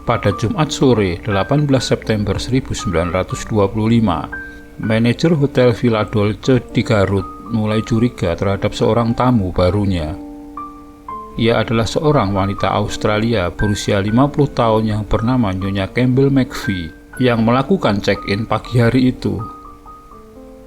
Pada Jumat sore 18 September 1925, manajer Hotel Villa Dolce di Garut mulai curiga terhadap seorang tamu barunya. Ia adalah seorang wanita Australia berusia 50 tahun yang bernama Nyonya Campbell McVie yang melakukan check-in pagi hari itu.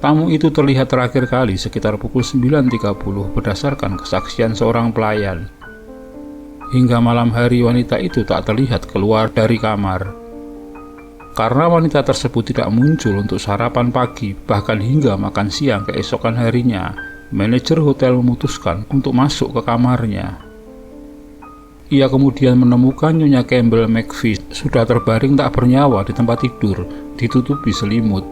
Tamu itu terlihat terakhir kali sekitar pukul 9.30 berdasarkan kesaksian seorang pelayan. Hingga malam hari wanita itu tak terlihat keluar dari kamar. Karena wanita tersebut tidak muncul untuk sarapan pagi, bahkan hingga makan siang keesokan harinya, manajer hotel memutuskan untuk masuk ke kamarnya. Ia kemudian menemukan Nyonya Campbell McVie sudah terbaring tak bernyawa di tempat tidur, ditutupi selimut.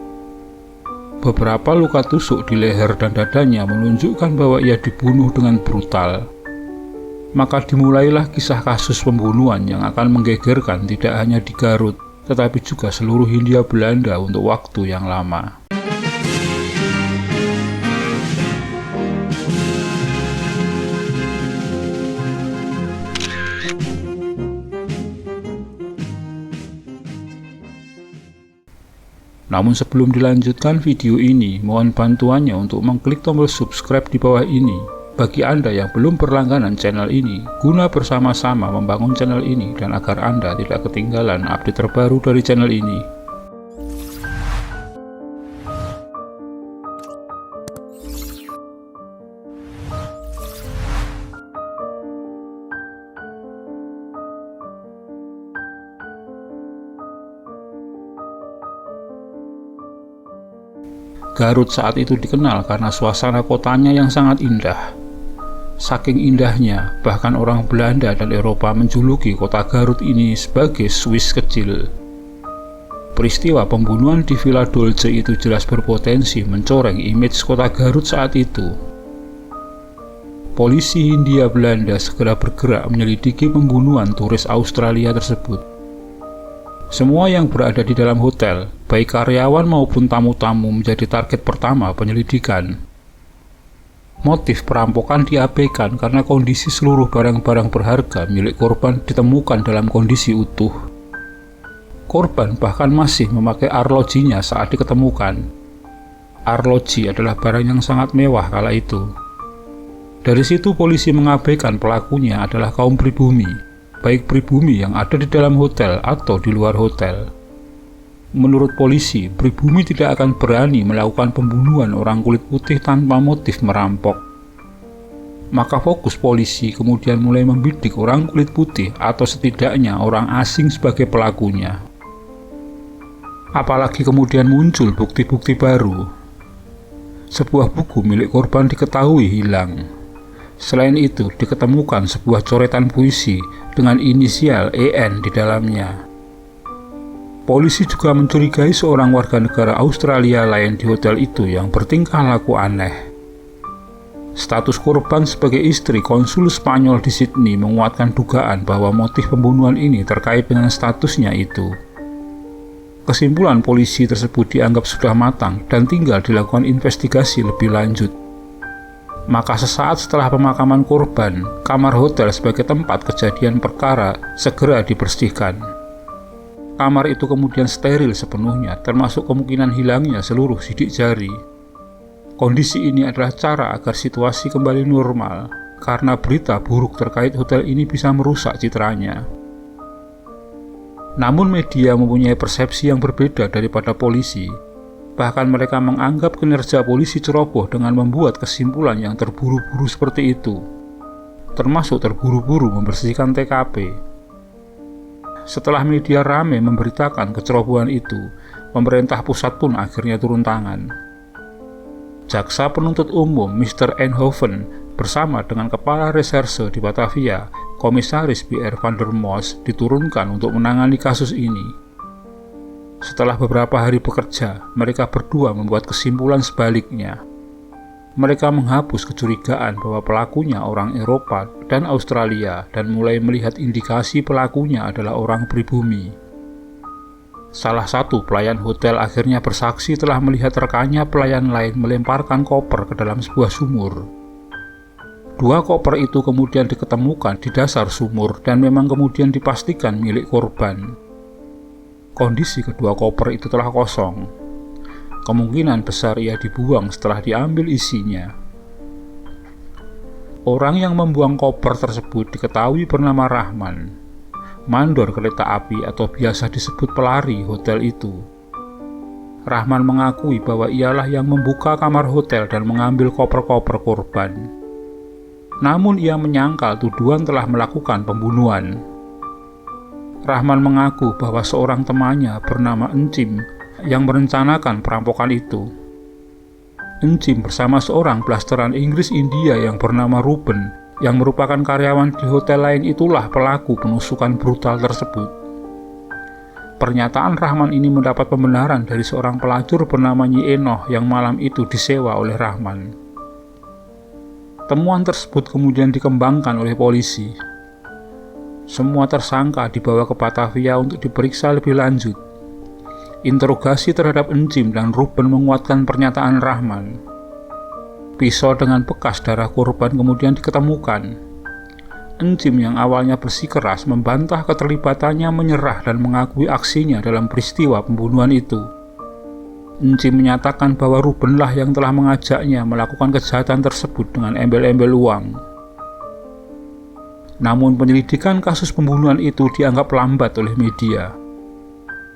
Beberapa luka tusuk di leher dan dadanya menunjukkan bahwa ia dibunuh dengan brutal. Maka dimulailah kisah kasus pembunuhan yang akan menggegerkan tidak hanya di Garut, tetapi juga seluruh Hindia Belanda untuk waktu yang lama. Namun sebelum dilanjutkan video ini, mohon bantuannya untuk mengklik tombol subscribe di bawah ini bagi Anda yang belum berlangganan channel ini, guna bersama-sama membangun channel ini dan agar Anda tidak ketinggalan update terbaru dari channel ini. Garut saat itu dikenal karena suasana kotanya yang sangat indah. Saking indahnya, bahkan orang Belanda dan Eropa menjuluki kota Garut ini sebagai Swiss kecil. Peristiwa pembunuhan di Villa Dolce itu jelas berpotensi mencoreng image kota Garut saat itu. Polisi Hindia Belanda segera bergerak menyelidiki pembunuhan turis Australia tersebut. Semua yang berada di dalam hotel, baik karyawan maupun tamu-tamu, menjadi target pertama penyelidikan. Motif perampokan diabaikan karena kondisi seluruh barang-barang berharga milik korban ditemukan dalam kondisi utuh. Korban bahkan masih memakai arlojinya saat diketemukan. Arloji adalah barang yang sangat mewah kala itu. Dari situ polisi mengabaikan pelakunya adalah kaum pribumi, baik pribumi yang ada di dalam hotel atau di luar hotel. Menurut polisi, pribumi tidak akan berani melakukan pembunuhan orang kulit putih tanpa motif merampok. Maka fokus polisi kemudian mulai membidik orang kulit putih atau setidaknya orang asing sebagai pelakunya. Apalagi kemudian muncul bukti-bukti baru. Sebuah buku milik korban diketahui hilang. Selain itu, diketemukan sebuah coretan puisi dengan inisial EN di dalamnya. Polisi juga mencurigai seorang warga negara Australia lain di hotel itu yang bertingkah laku aneh. Status korban sebagai istri konsul Spanyol di Sydney menguatkan dugaan bahwa motif pembunuhan ini terkait dengan statusnya itu. Kesimpulan polisi tersebut dianggap sudah matang dan tinggal dilakukan investigasi lebih lanjut. Maka sesaat setelah pemakaman korban, kamar hotel sebagai tempat kejadian perkara segera dibersihkan. Kamar itu kemudian steril sepenuhnya, termasuk kemungkinan hilangnya seluruh sidik jari. Kondisi ini adalah cara agar situasi kembali normal, karena berita buruk terkait hotel ini bisa merusak citranya. Namun media mempunyai persepsi yang berbeda daripada polisi. Bahkan mereka menganggap kinerja polisi ceroboh dengan membuat kesimpulan yang terburu-buru seperti itu, termasuk terburu-buru membersihkan TKP. Setelah media ramai memberitakan kecerobohan itu, pemerintah pusat pun akhirnya turun tangan. Jaksa penuntut umum Mr. Eindhoven bersama dengan Kepala Reserse di Batavia, Komisaris B.R. van der Moos, diturunkan untuk menangani kasus ini. Setelah beberapa hari bekerja, mereka berdua membuat kesimpulan sebaliknya. Mereka menghapus kecurigaan bahwa pelakunya orang Eropa dan Australia dan mulai melihat indikasi pelakunya adalah orang pribumi. Salah satu pelayan hotel akhirnya bersaksi telah melihat rekannya pelayan lain melemparkan koper ke dalam sebuah sumur. Kedua koper itu kemudian diketemukan di dasar sumur dan memang kemudian dipastikan milik korban. Kondisi kedua koper itu telah kosong. Kemungkinan besar ia dibuang setelah diambil isinya. Orang yang membuang koper tersebut diketahui bernama Rahman, mandor kereta api atau biasa disebut pelari hotel itu. Rahman mengakui bahwa ialah yang membuka kamar hotel dan mengambil koper-koper korban. Namun ia menyangkal tuduhan telah melakukan pembunuhan. Rahman mengaku bahwa seorang temannya bernama Encim yang merencanakan perampokan itu. Encim bersama seorang blasteran Inggris India yang bernama Ruben, yang merupakan karyawan di hotel lain, itulah pelaku penusukan brutal tersebut. Pernyataan Rahman ini mendapat pembenaran dari seorang pelacur bernama Nyi Enoh yang malam itu disewa oleh Rahman. Temuan tersebut kemudian dikembangkan oleh polisi. Semua tersangka dibawa ke Batavia untuk diperiksa lebih lanjut. Interogasi terhadap Encim dan Ruben menguatkan pernyataan Rahman. Pisau dengan bekas darah korban kemudian diketemukan. Encim yang awalnya bersikeras membantah keterlibatannya menyerah dan mengakui aksinya dalam peristiwa pembunuhan itu. Encim menyatakan bahwa Rubenlah yang telah mengajaknya melakukan kejahatan tersebut dengan embel-embel uang. Namun penyelidikan kasus pembunuhan itu dianggap lambat oleh media.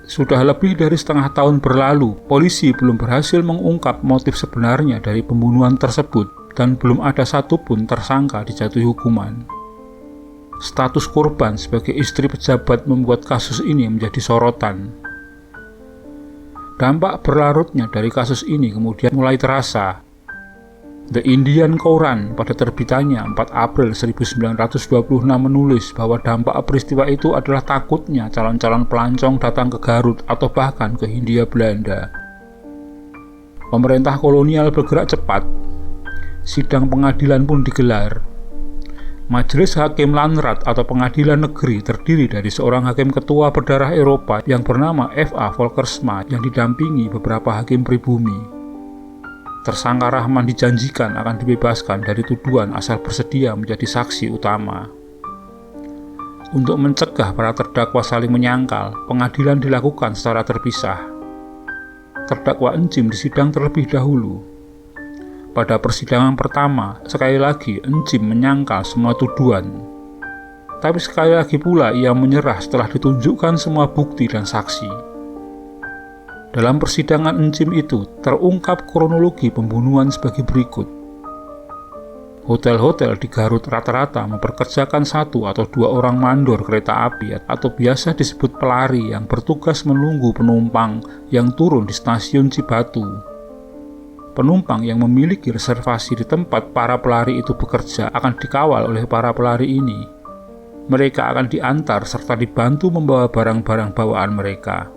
Sudah lebih dari setengah tahun berlalu, polisi belum berhasil mengungkap motif sebenarnya dari pembunuhan tersebut dan belum ada satupun tersangka dijatuhi hukuman. Status korban sebagai istri pejabat membuat kasus ini menjadi sorotan. Dampak berlarutnya dari kasus ini kemudian mulai terasa. The Indian Koran pada terbitannya 4 April 1926 menulis bahwa dampak peristiwa itu adalah takutnya calon-calon pelancong datang ke Garut atau bahkan ke Hindia Belanda. Pemerintah kolonial bergerak cepat. Sidang pengadilan pun digelar. Majelis Hakim Landrat atau pengadilan negeri terdiri dari seorang hakim ketua berdarah Eropa yang bernama F.A. Volkersma yang didampingi beberapa hakim pribumi. Tersangka Rahman dijanjikan akan dibebaskan dari tuduhan asal bersedia menjadi saksi utama. Untuk mencegah para terdakwa saling menyangkal, pengadilan dilakukan secara terpisah. Terdakwa Encim disidang terlebih dahulu. Pada persidangan pertama, sekali lagi Encim menyangkal semua tuduhan. Tapi sekali lagi pula ia menyerah setelah ditunjukkan semua bukti dan saksi. Dalam persidangan Encim itu terungkap kronologi pembunuhan sebagai berikut. Hotel-hotel di Garut rata-rata mempekerjakan 1 atau 2 orang mandor kereta api atau biasa disebut pelari yang bertugas menunggu penumpang yang turun di stasiun Cibatu. Penumpang yang memiliki reservasi di tempat para pelari itu bekerja akan dikawal oleh para pelari ini. Mereka akan diantar serta dibantu membawa barang-barang bawaan mereka.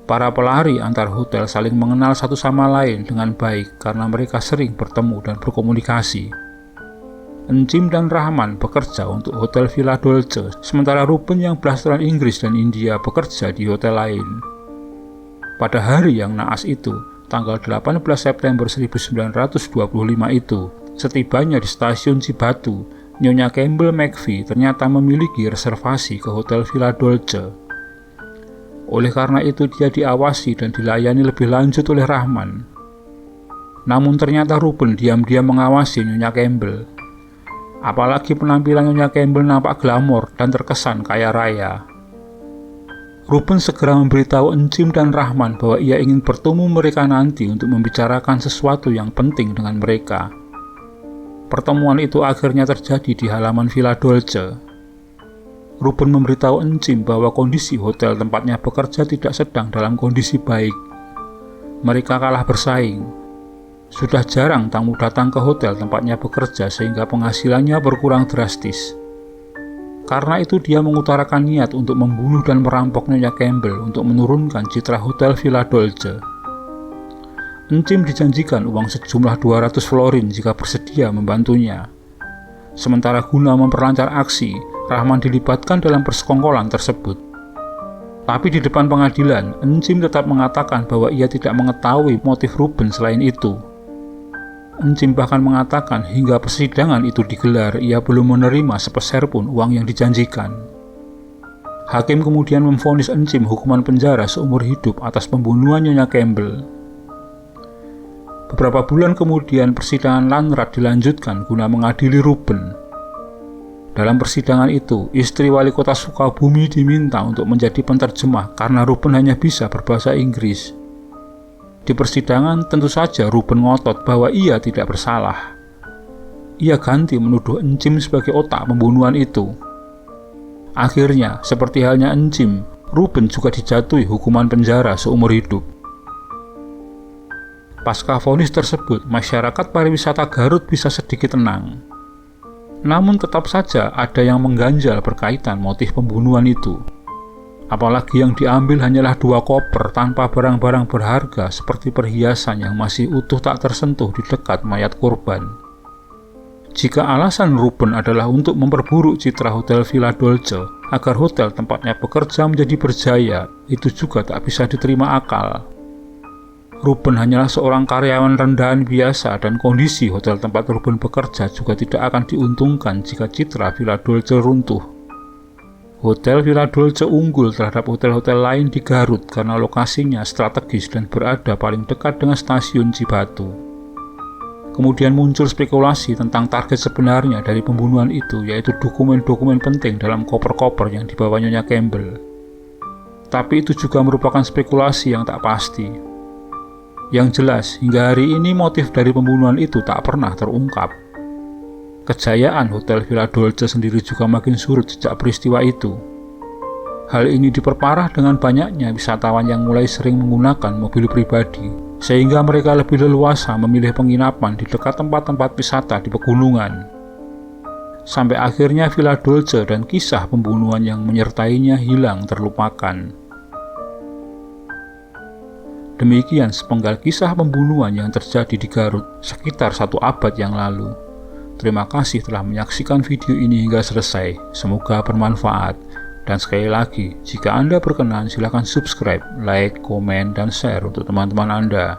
Para pelari antar hotel saling mengenal satu sama lain dengan baik karena mereka sering bertemu dan berkomunikasi. Encim dan Rahman bekerja untuk Hotel Villa Dolce, sementara Ruben yang blasteran Inggris dan India bekerja di hotel lain. Pada hari yang naas itu, tanggal 18 September 1925 itu, setibanya di stasiun Cibatu, Nyonya Campbell McVie ternyata memiliki reservasi ke Hotel Villa Dolce. Oleh karena itu dia diawasi dan dilayani lebih lanjut oleh Rahman. Namun ternyata Ruben diam-diam mengawasi Nyonya Campbell. Apalagi penampilan Nyonya Campbell nampak glamor dan terkesan kaya raya. Ruben segera memberitahu Encim dan Rahman bahwa ia ingin bertemu mereka nanti untuk membicarakan sesuatu yang penting dengan mereka. Pertemuan itu akhirnya terjadi di halaman Villa Dolce. Ruben memberitahu Encim bahwa kondisi hotel tempatnya bekerja tidak sedang dalam kondisi baik. Mereka kalah bersaing. Sudah jarang tamu datang ke hotel tempatnya bekerja sehingga penghasilannya berkurang drastis. Karena itu dia mengutarakan niat untuk membunuh dan merampok Nyonya Campbell untuk menurunkan citra Hotel Villa Dolce. Encim dijanjikan uang sejumlah 200 florin jika bersedia membantunya. Sementara guna memperlancar aksi, Rahman dilibatkan dalam persekongkolan tersebut. Tapi di depan pengadilan, Encim tetap mengatakan bahwa ia tidak mengetahui motif Ruben selain itu. Encim bahkan mengatakan hingga persidangan itu digelar, ia belum menerima sepeser pun uang yang dijanjikan. Hakim kemudian memvonis Encim hukuman penjara seumur hidup atas pembunuhan Nyonya Campbell. Beberapa bulan kemudian persidangan Lanrat dilanjutkan guna mengadili Ruben. Dalam persidangan itu, istri wali kota Sukabumi diminta untuk menjadi penterjemah karena Ruben hanya bisa berbahasa Inggris. Di persidangan tentu saja Ruben ngotot bahwa ia tidak bersalah. Ia ganti menuduh Encim sebagai otak pembunuhan itu. Akhirnya, seperti halnya Encim, Ruben juga dijatuhi hukuman penjara seumur hidup. Pasca vonis tersebut, masyarakat pariwisata Garut bisa sedikit tenang. Namun tetap saja ada yang mengganjal berkaitan motif pembunuhan itu. Apalagi yang diambil hanyalah 2 koper tanpa barang-barang berharga seperti perhiasan yang masih utuh tak tersentuh di dekat mayat korban. Jika alasan Ruben adalah untuk memperburuk citra Hotel Villa Dolce agar hotel tempatnya bekerja menjadi berjaya, itu juga tak bisa diterima akal. Ruben hanyalah seorang karyawan rendahan biasa dan kondisi hotel tempat Ruben bekerja juga tidak akan diuntungkan jika citra Villa Dolce runtuh. Hotel Villa Dolce unggul terhadap hotel-hotel lain di Garut karena lokasinya strategis dan berada paling dekat dengan stasiun Cibatu. Kemudian muncul spekulasi tentang target sebenarnya dari pembunuhan itu, yaitu dokumen-dokumen penting dalam koper-koper yang dibawa Nyonya Campbell. Tapi itu juga merupakan spekulasi yang tak pasti. Yang jelas, hingga hari ini motif dari pembunuhan itu tak pernah terungkap. Kejayaan Hotel Villa Dolce sendiri juga makin surut sejak peristiwa itu. Hal ini diperparah dengan banyaknya wisatawan yang mulai sering menggunakan mobil pribadi, sehingga mereka lebih leluasa memilih penginapan di dekat tempat-tempat wisata di pegunungan. Sampai akhirnya Villa Dolce dan kisah pembunuhan yang menyertainya hilang terlupakan. Demikian sepenggal kisah pembunuhan yang terjadi di Garut sekitar 1 abad yang lalu. Terima kasih telah menyaksikan video ini hingga selesai, semoga bermanfaat. Dan sekali lagi, jika Anda berkenan silahkan subscribe, like, komen, dan share untuk teman-teman Anda.